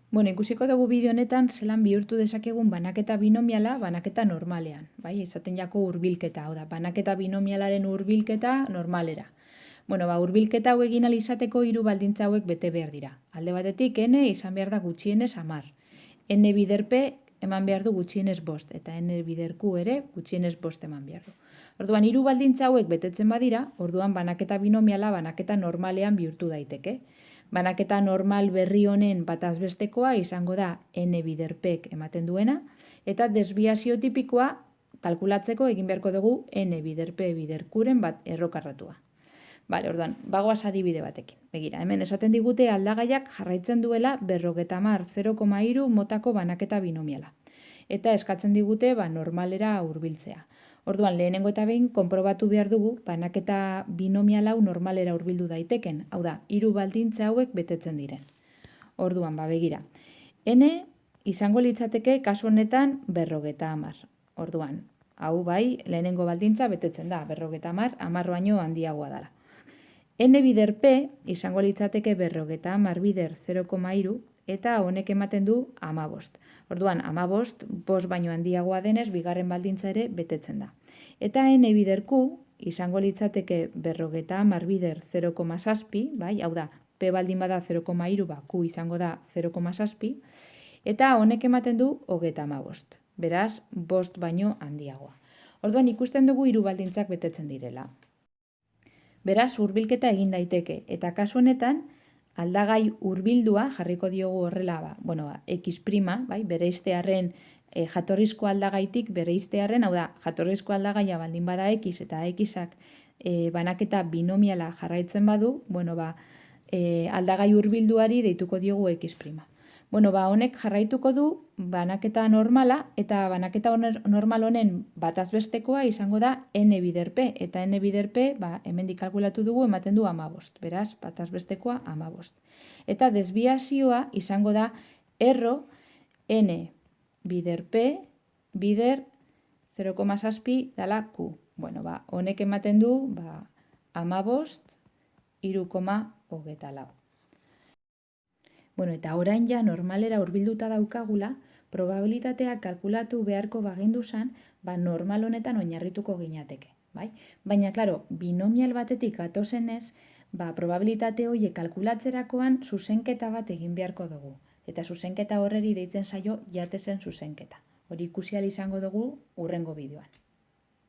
Bueno, ikusiko dugu bideo honetan zelan bihurtu dezakegun banaketa binomiala banaketa normalean. Bai, esaten jako hurbilketa, hau da, banaketa binomialaren hurbilketa normalera. Bueno, hurbilketa hau egin ahal izateko hiru baldintza hauek bete behar dira. Alde batetik, n izan behar da gutxienez 10. N bider p eman behar du gutxienez 5, eta n bider q ere gutxienez 5 eman behar du. Orduan, hiru baldintza hauek betetzen badira, orduan banaketa binomiala banaketa normalean bihurtu daiteke. Banaketa normal berri honen batazbestekoa izango da n bider p ematen duena, eta desbiazio tipikoa kalkulatzeko egin beharko dugu n bider p bider q-ren bat errokarratua. Bale, orduan, bagoaz adibide batekin. Begira, hemen esaten digute aldagaiak jarraitzen duela 50,0,3 motako banaketa binomiala. Eta eskatzen digute normalera hurbiltzea. Orduan, lehenengo eta behin konprobatu behar dugu banaketa binomial hau normalera hurbildu daiteken. Hau da, hiru baldintza hauek betetzen diren. Orduan, begira. N izango litzateke kasu honetan 50. Orduan, hau bai, lehenengo baldintza betetzen da, 50, 10 baino handiagoa dela. N bider p izango litzateke 50 bider 0,3 eta honek ematen du 15. Orduan, 15, 5 baino handiagoa denez, bigarren baldintza ere betetzen da. Eta n bider q izango litzateke 50 bider 0,7, bai, hau da, p baldin bada 0,3, q izango da 0,7, eta honek ematen du 35. Beraz, 5 baino handiagoa. Orduan, ikusten dugu hiru baldintzak betetzen direla. Beraz, hurbilketa egin daiteke, eta kasu honetan, aldagai hurbildua jarriko diogu horrela, x', bai, bereiztearren jatorrizko aldagaitik bereiztearren, hau da, jatorrizko aldagaia baldin bada x eta xak banaketa binomiala jarraitzen badu, aldagai hurbilduari deituko diogu x'. Honek jarraituko du banaketa normala, eta banaketa normal honen batazbestekoa izango da n bider p, eta n bider p, hemendik kalkulatu dugu, ematen du 15, beraz, batazbestekoa 15. Eta desbiazioa izango da erro n bider p bider 0,7 dala q. Honek ematen du 15, 3,24. Eta orain ja normalera hurbilduta daukagula, probabilitatea kalkulatu beharko bagindu zan, normal honetan oinarrituko ginateke. Baina, klaro, binomial batetik gatozenez, probabilitate horiek kalkulatzerakoan zuzenketa bat egin beharko dugu. Eta zuzenketa horreri deitzen zaio jatezen zuzenketa. Hori ikusi ahal izango dugu hurrengo bideoan.